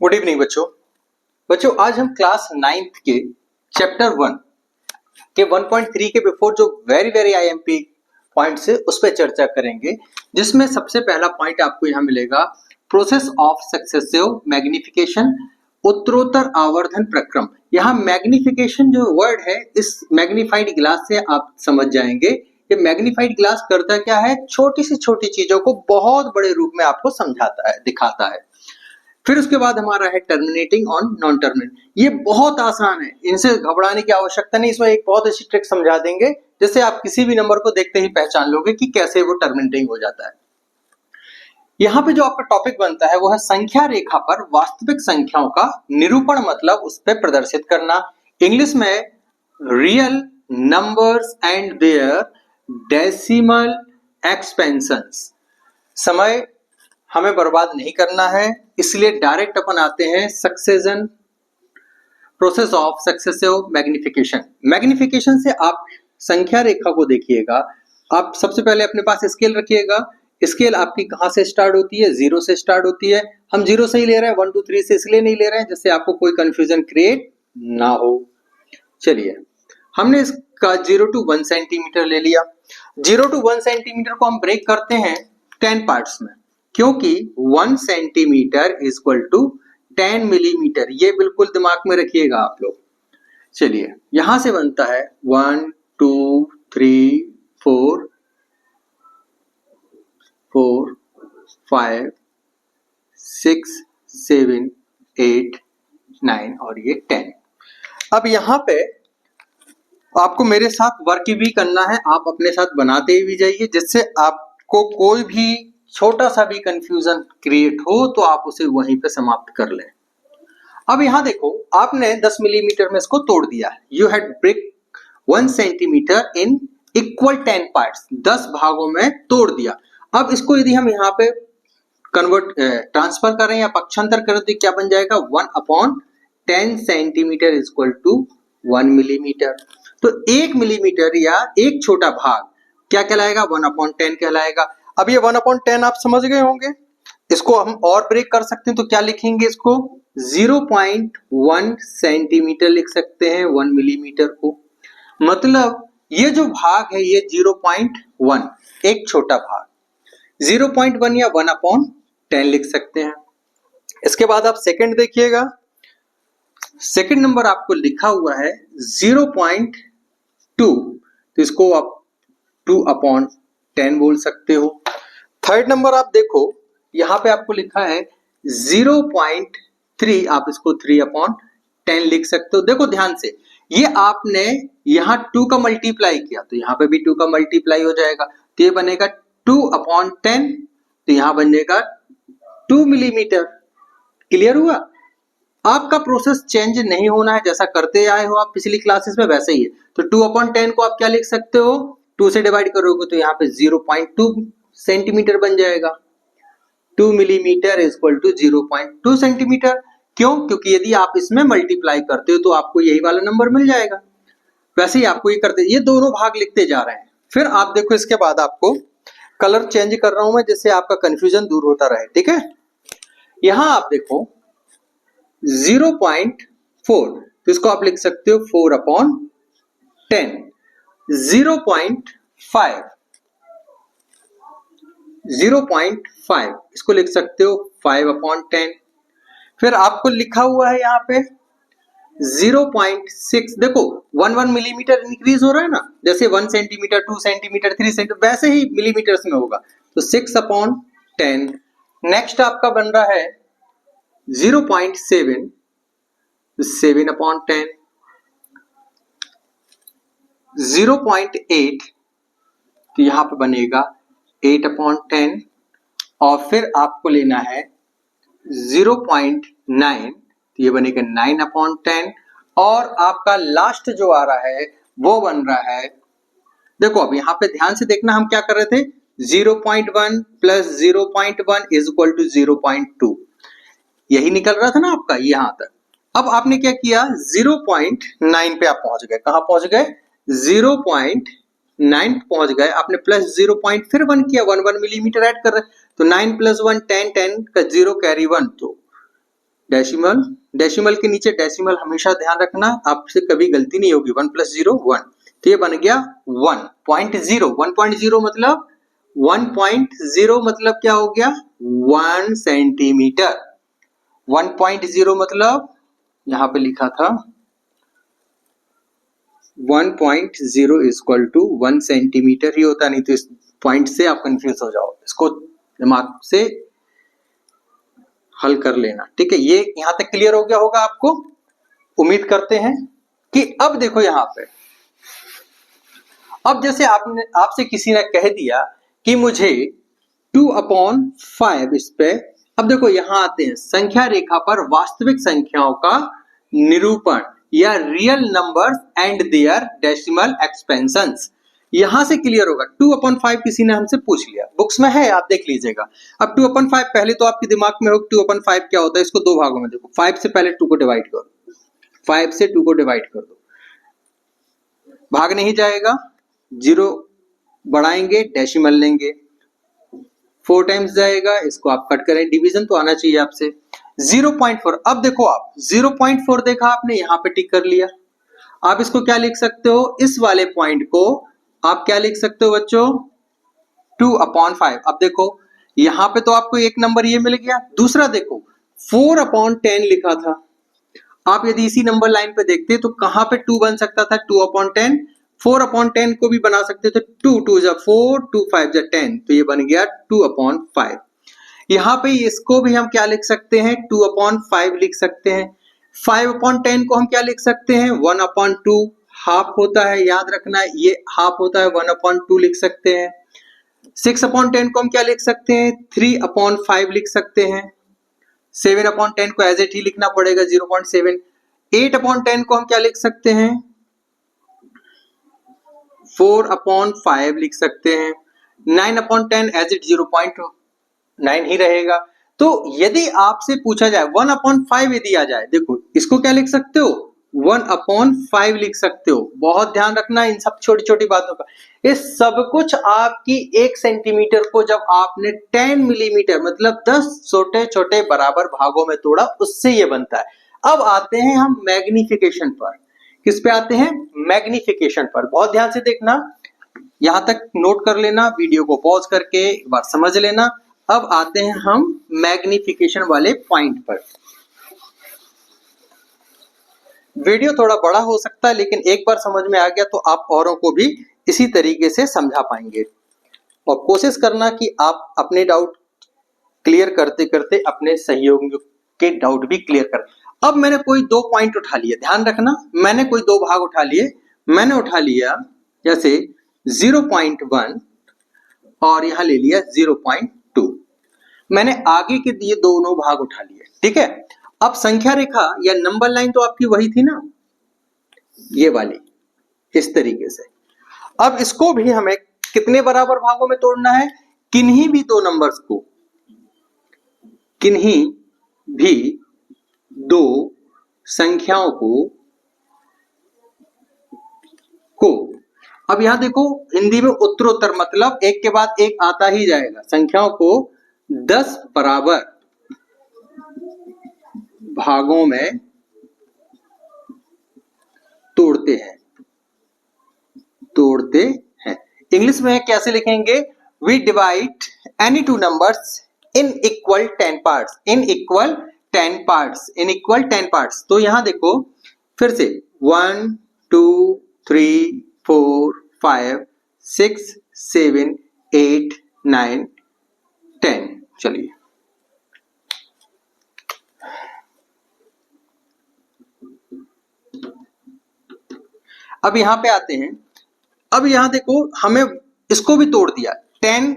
Good evening बच्चों आज हम क्लास 9th के चैप्टर 1 के 1.3 के बिफोर जो वेरी आईएमपी पॉइंट्स है उस पर चर्चा करेंगे, जिसमें सबसे पहला पॉइंट आपको यहाँ मिलेगा प्रोसेस ऑफ सक्सेसिव मैग्निफिकेशन, उत्तरोत्तर आवर्धन प्रक्रम। यहाँ मैग्निफिकेशन जो वर्ड है इस मैग्निफाइड ग्लास से आप समझ जाएंगे। ये मैग्निफाइड ग्लास करता क्या है, छोटी सी छोटी चीजों को बहुत बड़े रूप में आपको समझाता है, दिखाता है। फिर उसके बाद हमारा है टर्मिनेटिंग ऑन नॉन टर्मिनेटिंग। ये बहुत आसान है, इनसे घबराने की आवश्यकता नहीं। इसमें एक बहुत अच्छी ट्रिक समझा देंगे, जिससे आप किसी भी नंबर को देखते ही पहचान लोगे कि कैसे वो टर्मिनेटिंग हो जाता है। यहाँ पे जो आपका टॉपिक बनता है वो है संख्या रेखा पर वास्तविक संख्याओं का निरूपण, मतलब उस पर प्रदर्शित करना। इंग्लिश में real numbers and their decimal expansions. समय हमें बर्बाद नहीं करना है, इसलिए डायरेक्ट अपन आते हैं succession, process of successive magnification. Magnification से आप संख्या रेखा को देखिएगा। आप सबसे पहले अपने पास स्केल रखिएगा। स्केल आपकी कहां से स्टार्ट होती है? 0 से स्टार्ट होती है। हम 0 से ही ले रहे हैं, 1 2 3 से इसलिए नहीं ले रहे हैं जिससे आपको कोई कंफ्यूजन क्रिएट ना हो। चलिए, हमने इसका 0 to 1 सेंटीमीटर ले लिया। 0 to 1 सेंटीमीटर को हम ब्रेक करते हैं 10 पार्ट्स में, क्योंकि 1 centimetre is equal to 10 millimetre. ये बिल्कुल दिमाग में रखिएगा आप लोग। चलिए, यहां से बनता है 1 2 3 4 4 5 6 7 8 9 और ये 10। अब यहां पे आपको मेरे साथ वर्क भी करना है, आप अपने साथ बनाते भी जाइए, जिससे आपको कोई भी छोटा सा भी कंफ्यूजन क्रिएट हो तो आप उसे वहीं पे समाप्त कर लें। अब यहां देखो, आपने 10 मिलीमीटर में इसको तोड़ दिया है। You had break 1 centimetre in equal 10 parts, 10 भागों में तोड़ दिया। अब इसको यदि हम यहाँ पे कन्वर्ट ट्रांसफर करें या पक्षांतर करें तो क्या बन जाएगा? 1/10 centimetre is equal to 1 millimetre. तो 1 मिलीमीटर या एक छोटा भाग क्या कहलाएगा? 1/10 कहलाएगा। अब ये 1/10 आप समझ गए होंगे। इसको हम और ब्रेक कर सकते हैं, तो क्या लिखेंगे? इसको 0.1 सेंटीमीटर लिख सकते हैं 1 मिलीमीटर को। मतलब ये जो भाग है ये 0.1, एक छोटा भाग 0.1 या 1/10 लिख सकते हैं। इसके बाद आप सेकंड देखिएगा। सेकंड नंबर आपको लिखा हुआ है 0.2, तो इसको आप 2/10 बोल सकते हो। थर्ड नंबर आप देखो, यहां पे आपको लिखा है 0.3, आप इसको 3/10 लिख सकते हो। देखो ध्यान से, ये आपने यहां 2 का मल्टीप्लाई किया तो यहां पे भी 2 का मल्टीप्लाई हो जाएगा, तो ये बनेगा 2/10, तो यहां बनेगा 2 मिलीमीटर। क्लियर हुआ? आपका प्रोसेस चेंज नहीं होना है, जैसा करते आए हो आप पिछली क्लासेस में वैसे ही है। तो 2/10 को आप क्या लिख सकते हो? 2 से डिवाइड करोगे तो यहाँ पे 0.2 सेंटीमीटर बन जाएगा। 2 millimetre is equal to 0.2 centimetre. क्यों? क्योंकि यदि आप इसमें मल्टीप्लाई करते हो तो आपको यही वाला नंबर मिल जाएगा। वैसे ही आपको ये करते, ये दोनों भाग लिखते जा रहे हैं। फिर आप देखो, इसके बाद आपको कलर चेंज कर रहा हूं मैं, जिससे आपका कंफ्यूजन दूर होता रहे। ठीक है, यहां आप देखो 0.4, तो इसको आप लिख सकते हो 4/10। 0.5 इसको लिख सकते हो 5/10। फिर आपको लिखा हुआ है यहाँ पे 0.6। देखो 1 मिलीमीटर इंक्रीज हो रहा है ना, जैसे 1 सेंटीमीटर 2 सेंटीमीटर 3 सेंटीमीटर, वैसे ही मिलीमीटर्स में होगा, तो 6/10। नेक्स्ट आपका बन रहा है 0.7, 7/10। 0.8, तो यहां पे बनेगा 8/10। और फिर आपको लेना है 0.9, तो ये बनेगा 9/10। और आपका लास्ट जो आ रहा है वो बन रहा है, देखो अब यहां पे ध्यान से देखना, हम क्या कर रहे थे? 0.1 प्लस 0.1 इज इक्वल टू 0.2, यही निकल रहा था ना आपका यहां तक। अब आपने क्या किया? 0.9 पे आप पहुंच गए। कहां पहुंच गए? 0.9 पहुंच गए। आपने प्लस 0. फिर 1 किया, 1 मिलीमीटर ऐड कर रहे, तो 9 + 1 10, 10 का 0 कैरी 1, तो डेसिमल, डेसिमल के नीचे डेसिमल हमेशा ध्यान रखना, आपसे कभी गलती नहीं होगी। 1 + 0 1, तो ये बन गया 1.0। 1.0 मतलब 1.0 मतलब क्या हो गया 1 सेंटीमीटर। 1.0 मतलब यहां पे लिखा था 1.0 = 1 सेंटीमीटर ही होता, नहीं तो इस पॉइंट से आप कंफ्यूज हो जाओ, इसको दिमाग से हल कर लेना। ठीक है, ये यहां तक क्लियर हो गया होगा आपको। उम्मीद करते हैं कि अब देखो यहां पे, अब जैसे आपसे किसी ने कह दिया कि मुझे 2/5 इस पे, अब देखो यहां आते हैं संख्या रेखा पर वास्तविक संख्याओं का निरूपण या real numbers and their decimal expansions, यहां से क्लियर होगा। 2/5 किसी ने हमसे पूछ लिया, बुक्स में है, आप देख लीजिएगा। अब 2/5 पहले तो आपके दिमाग में हो 2/5 क्या होता है, इसको दो भागों में देखो। 5 से पहले 2 को डिवाइड करो, 5 से 2 को डिवाइड कर दो, भाग नहीं जाएगा, 0 बढ़ाएंगे, डेसिमल लेंगे, 4 टाइम्स जाएगा, इसको आप कट करें, डिवीजन तो आना चाहिए आपसे। 0.4, अब देखो आप 0.4 देखा आपने, यहां पे टिक कर लिया। आप इसको क्या लिख सकते हो, इस वाले पॉइंट को आप क्या लिख सकते हो बच्चों 2/5। अब देखो यहां पे तो आपको एक नंबर ये मिल गया, दूसरा देखो 4/10 लिखा था। आप यदि इसी नंबर लाइन पे देखते तो कहां पे 2 बन सकता था 2/10, 4/10 को भी बना सकते थे, 2 2 जा 4, 2 5 जा 10, तो ये बन गया 2/5। यहाँ पे इसको भी हम क्या लिख सकते हैं 2/5 लिख सकते हैं। 5/10 को हम क्या लिख सकते हैं 1/2, हाफ होता है, याद रखना ये हाफ होता है, 1/2 लिख सकते हैं। 6/10 को हम क्या लिख सकते हैं 3/5 लिख सकते हैं। 7/10 को एज इट ही लिखना पड़ेगा 0.7। 8/10 को हम क्या लिख सकते हैं 4/5 लिख सकते हैं। 9/10 एज इट 0.9 ही रहेगा। तो यदि आपसे पूछा जाए 1/5 यदि आ जाए, देखो इसको क्या लिख सकते हो 1/5 लिख सकते हो। बहुत ध्यान रखना इन सब छोटी छोटी बातों का। ये सब कुछ आपकी 1 सेंटीमीटर को जब आपने 10 मिलीमीटर मतलब 10 छोटे छोटे बराबर भागों में तोड़ा, उससे ये बनता है। अब आते हैं हम मैग्निफिकेशन पर। किस पे आते हैं मैग्निफिकेशन पर। बहुत ध्यान से देखना, यहां तक नोट कर लेना, वीडियो को पॉज करके एक बार समझ लेना। अब आते हैं हम मैग्निफिकेशन वाले पॉइंट पर। वीडियो थोड़ा बड़ा हो सकता है, लेकिन एक बार समझ में आ गया तो आप औरों को भी इसी तरीके से समझा पाएंगे। और कोशिश करना कि आप अपने डाउट क्लियर करते करते अपने सहयोगियों के डाउट भी क्लियर कर। अब मैंने कोई 2 पॉइंट उठा लिए, ध्यान रखना, मैंने कोई 2 भाग उठा लिए। मैंने उठा लिया जैसे 0.1 और यहां ले लिया 0.2। मैंने आगे के दिए दोनों भाग उठा लिए, ठीक है। अब संख्या रेखा या नंबर लाइन तो आपकी वही थी ना, ये वाली, इस तरीके से। अब इसको भी हमें कितने बराबर भागों में तोड़ना है, किन्हीं भी 2 नंबर्स को, किन्हीं भी 2 संख्याओं को अब यहां देखो हिंदी में उत्तरोत्तर मतलब एक के बाद एक आता ही जाएगा। संख्याओं को 10 बराबर भागों में तोड़ते हैं। इंग्लिश में कैसे लिखेंगे, we divide any 2 numbers in equal 10 parts, in equal 10 parts. तो यहां देखो फिर से 1 2 3 4 5 6 7 8 9 10। चलिए अब यहां पे आते हैं। अब यहां देखो हमें इसको भी तोड़ दिया 10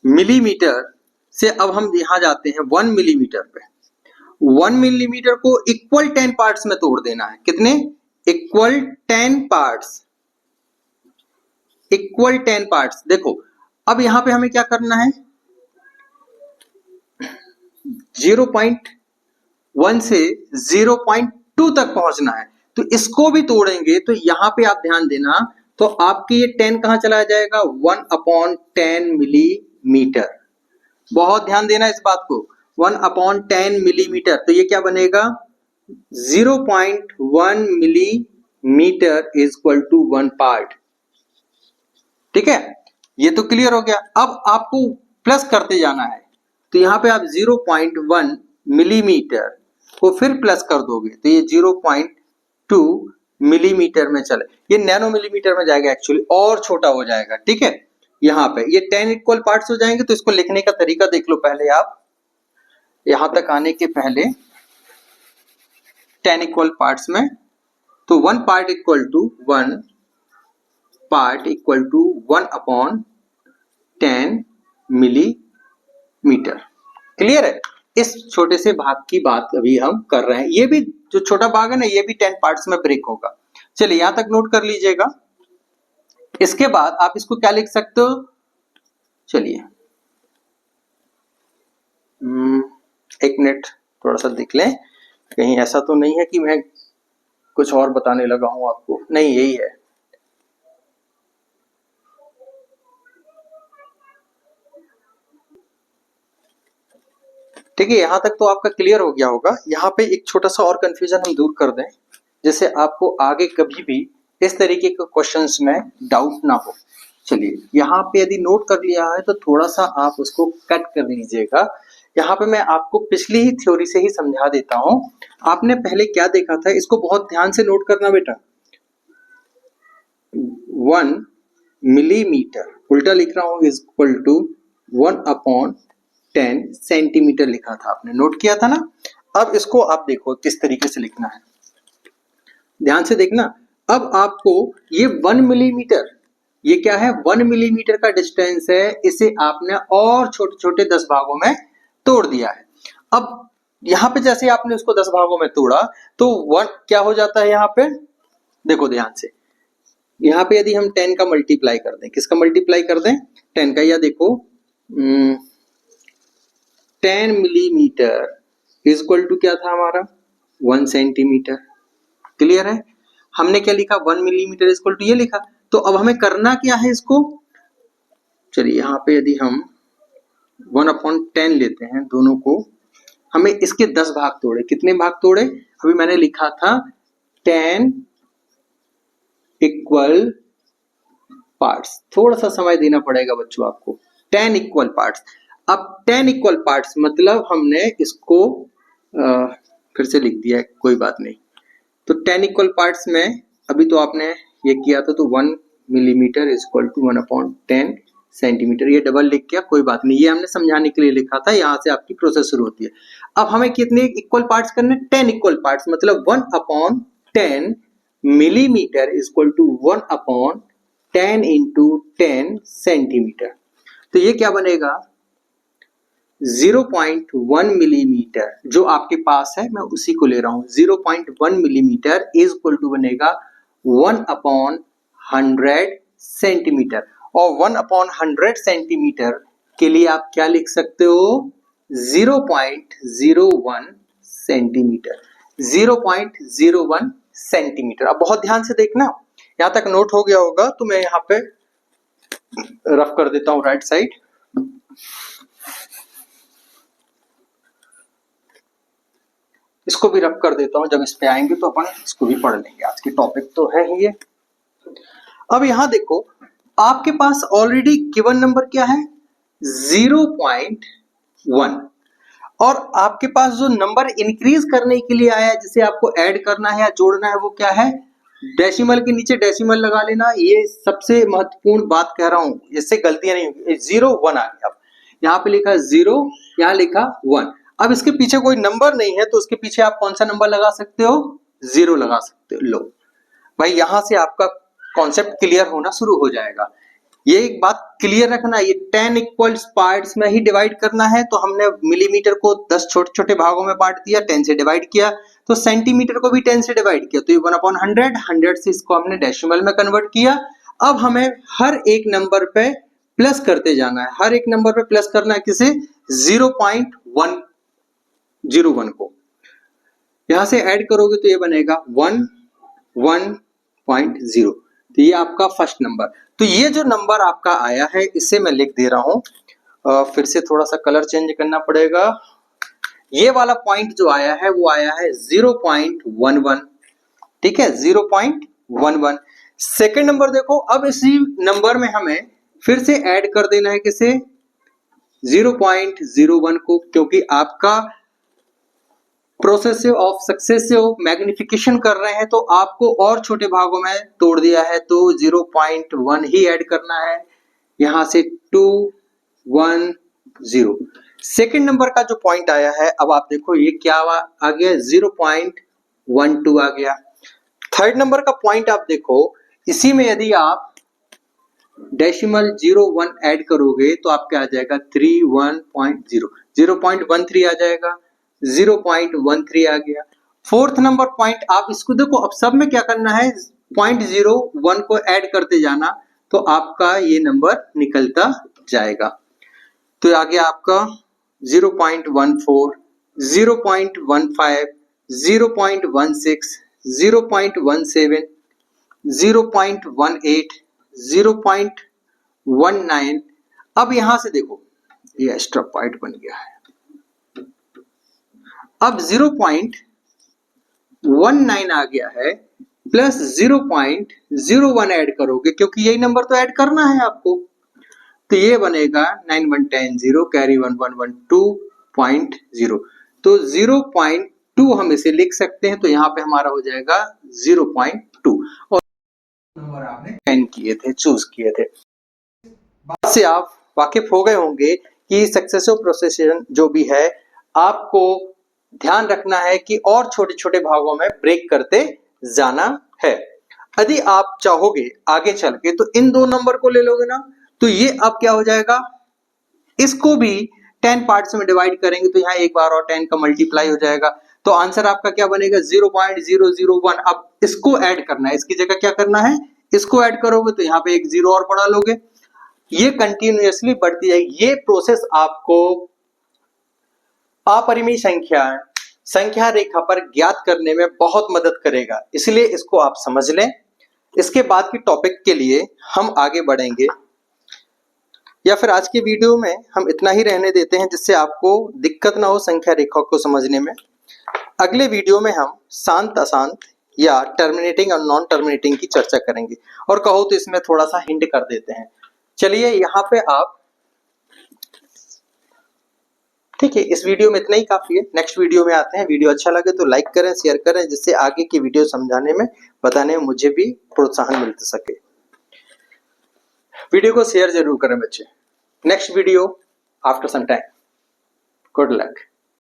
मिलीमीटर से। अब हम यहां जाते हैं 1 मिलीमीटर पे। 1 मिलीमीटर को इक्वल 10 पार्ट्स में तोड़ देना है। कितने इक्वल 10 पार्ट्स, इक्वल 10 पार्ट्स। देखो अब यहां पे हमें क्या करना है 0.1 से 0.2 तक पहुंचना है। तो इसको भी तोड़ेंगे तो यहां पे आप ध्यान देना, तो आपके ये 10 कहां चला जाएगा 1/10 मिलीमीटर। बहुत ध्यान देना इस बात को, 1/10 मिलीमीटर, तो ये क्या बनेगा 0.1 millimetre is equal to 1 part. ठीक है, ये तो क्लियर हो गया। अब आपको प्लस करते जाना है, तो यहाँ पे आप 0.1 मिलीमीटर को फिर प्लस कर दोगे तो ये 0.2 मिलीमीटर में चले, ये नैनो मिलीमीटर में जाएगा एक्चुअली, और छोटा हो जाएगा। ठीक है, यहाँ पे ये 10 इक्वल पार्ट्स हो जाएंगे। तो इसको लिखने का तरीका देख लो पहले आप, यहां तक आने के पहले 10 इक्वल पार्ट्स में, तो 1 part equal to 1 part equal to 1/10 millimetre. Clear है, इस छोटे से भाग की बात अभी हम कर रहे हैं। ये भी जो छोटा भाग है ना, ये भी 10 पार्ट्स में ब्रेक होगा। चलिए यहां तक नोट कर लीजिएगा। इसके बाद आप इसको क्या लिख सकते हो, चलिए एक मिनट थोड़ा सा देख लें, कहीं ऐसा तो नहीं है कि मैं कुछ और बताने लगा हूं आपको, नहीं यही है। ठीक है, यहां तक तो आपका क्लियर हो गया होगा। यहाँ पे एक छोटा सा और कंफ्यूजन हम दूर कर दें, जिससे आपको आगे कभी भी इस तरीके के क्वेश्चंस में डाउट ना हो। चलिए यहाँ पे यदि नोट कर लिया है तो थोड़ा सा आप उसको कट कर लीजिएगा। यहाँ पे मैं आपको पिछली ही थ्योरी से ही समझा देता हूं। आपने पहले क्या देखा था, इसको बहुत ध्यान से नोट करना बेटा। 1 मिलीमीटर उल्टा लिख रहा हूं इज इक्वल टू 1/10 सेंटीमीटर लिखा था, आपने नोट किया था ना। अब इसको आप देखो किस तरीके से लिखना है, ध्यान से देखना। अब आपको ये 1 मिलीमीटर, ये क्या है 1 मिलीमीटर का डिस्टेंस है, इसे आपने और छोटे छोटे 10 भागों में तोड़ दिया है। अब यहां पे जैसे आपने उसको 10 भागों में तोड़ा तो 1 क्या हो जाता है, यहाँ पे देखो ध्यान से। यहाँ पे यदि हम 10 का मल्टीप्लाई कर दें, किसका मल्टीप्लाई कर दें 10 का, या देखो 10 मिलीमीटर इज इक्वल टू क्या था हमारा 1 सेंटीमीटर। क्लियर है, हमने क्या लिखा 1 मिलीमीटर इज इक्वल टू ये लिखा। तो अब हमें करना क्या है इसको, चलिए यहाँ पे यदि हम 1/10 लेते हैं दोनों को, हमें इसके 10 भाग तोड़े, कितने भाग तोड़े, अभी मैंने लिखा था 10 इक्वल पार्ट्स, थोड़ा सा समय देना पड़ेगा बच्चों आपको। 10 इक्वल पार्ट्स, अब 10 इक्वल पार्ट्स मतलब हमने इसको फिर से लिख दिया है, कोई बात नहीं। तो 10 इक्वल पार्ट्स में अभी तो आपने ये किया था, तो 1 millimetre is equal to 1/10 centimetre, ये डबल लिख किया, कोई बात नहीं, ये हमने समझाने के लिए लिखा था, यहाँ से आपकी प्रोसेस शुरू होती है। अब हमें कितने इक्वल पार्ट्स करने, 10 इक्वल पार्ट्स, मतलब 1/10 millimetre is equal to 1/10 into 10 centimetre. तो ये क्या बनेगा 0.1 मिलीमीटर, जो आपके पास है मैं उसी को ले रहा हूं। 0.1 मिलीमीटर इज इक्वल टू बनेगा 1/100 सेंटीमीटर, और 1/100 सेंटीमीटर के लिए आप क्या लिख सकते हो 0.01 सेंटीमीटर, 0.01 सेंटीमीटर। अब बहुत ध्यान से देखना, यहां तक नोट हो गया होगा, तो मैं यहां पे रफ कर देता हूं राइट साइड। इसको भी रफ कर देता हूं, जब इस पे आएंगे तो अपन इसको भी पढ़ लेंगे, आज की टॉपिक तो है ही ये। अब यहां देखो आपके पास ऑलरेडी गिवन नंबर क्या है 0.1, और आपके पास जो नंबर इंक्रीज करने के लिए आया है, जिसे आपको ऐड करना है या जोड़ना है, वो क्या है, डेसिमल के नीचे डेसिमल लगा लेना। ये सबसे महत्वपूर्ण बात कह रहा हूं, इससे गलतियां नहीं होगी। 0-1 आ गया, अब यहाँ पे लिखा 0, यहाँ लिखा 1। अब इसके पीछे कोई नंबर नहीं है, तो उसके पीछे आप कौन सा नंबर लगा सकते हो 0 लगा सकते हो। लो भाई, यहां से आपका कॉन्सेप्ट क्लियर होना शुरू हो जाएगा। ये एक बात क्लियर रखना, ये 10 इक्वल पार्ट्स में ही डिवाइड करना है, तो हमने मिलीमीटर को 10 छोटे छोटे भागों में बांट दिया, 10 से डिवाइड किया, तो सेंटीमीटर को भी 10 से डिवाइड किया, तो ये 1/100, 100 से इसको हमने डेसिमल में कन्वर्ट किया। अब हमें हर एक नंबर पे प्लस करते जाना है, हर एक नंबर पे प्लस करना है, किसे 0.101 को। यहां से ऐड करोगे तो ये बनेगा 1.0, तो ये आपका फर्स्ट नंबर। तो ये जो नंबर आपका आया है, इसे मैं लिख दे रहा हूं, फिर से थोड़ा सा कलर चेंज करना पड़ेगा, ये वाला पॉइंट जो आया है वो आया है 0.11, ठीक है, 0.11। सेकेंड नंबर देखो, अब इसी नंबर में हमें फिर से ऐड कर देना है किसे, 0.01 को, क्योंकि आपका प्रोसेसिव ऑफ सक्सेसिव मैग्निफिकेशन कर रहे हैं तो आपको और छोटे भागों में तोड़ दिया है, तो 0.1 ही ऐड करना है, यहां से 2 1 0। सेकेंड नंबर का जो पॉइंट आया है, अब आप देखो ये क्या आ गया, 0.12 आ गया। थर्ड नंबर का पॉइंट आप देखो, इसी में यदि आप डेसिमल 01 ऐड करोगे तो आपका आ जाएगा 31.0, 0.13 आ जाएगा, 0.13 आ गया। फोर्थ नंबर पॉइंट आप इसको देखो, अब सब में क्या करना है, 0.01 को ऐड करते जाना तो आपका ये नंबर निकलता जाएगा। तो आ गया आपका 0.14, 0.15, 0.16, 0.17, 0.18, 0.19। अब यहां से देखो ये एक्स्ट्रा पॉइंट बन गया है। अब 0.19 आ गया है, प्लस 0.01 ऐड करोगे, क्योंकि यही नंबर तो ऐड करना है आपको, तो ये बनेगा 9 1 10 0 कैरी 1 1 1 2.0। तो 0.2 हम इसे लिख सकते हैं, तो यहाँ पे हमारा हो जाएगा 0.2, और नंबर आपने 10 किए थे, चूज किए थे। बात से आप वाकिफ हो गए होंगे कि सक्सेसिव प्रोसेशन जो भी है, आपको ध्यान रखना है कि और छोटे छोटे भागों में ब्रेक करते जाना है। यदि आप चाहोगे आगे चल के तो इन दो नंबर को ले लोगे ना, तो ये अब क्या हो जाएगा, इसको भी 10 पार्ट्स में डिवाइड करेंगे तो यहाँ एक बार और 10 का मल्टीप्लाई हो जाएगा, तो आंसर आपका क्या बनेगा 0.001। अब इसको ऐड करना है, इसकी जगह क्या करना है, इसको ऐड करोगे तो यहाँ पे एक जीरो और बढ़ा लोगे, ये कंटिन्यूअसली बढ़ती जाएगी। ये प्रोसेस आपको अपरिमेय संख्या रेखा पर ज्ञात करने में बहुत मदद करेगा, इसलिए इसको आप समझ लें। इसके बाद की टॉपिक के लिए हम आगे बढ़ेंगे, या फिर आज के वीडियो में हम इतना ही रहने देते हैं जिससे आपको दिक्कत ना हो संख्या रेखा को समझने में। अगले वीडियो में हम शांत अशांत या टर्मिनेटिंग और नॉन टर्मिनेटिंग की चर्चा करेंगे, और कहो तो इसमें थोड़ा सा हिंट कर देते हैं। चलिए यहाँ पे आप, ठीक है, इस वीडियो में इतना ही काफी है, नेक्स्ट वीडियो में आते हैं। वीडियो अच्छा लगे तो लाइक करें, शेयर करें, जिससे आगे की वीडियो समझाने में, बताने में मुझे भी प्रोत्साहन मिल सके। वीडियो को शेयर जरूर करें बच्चे। Next video after some time. Good luck.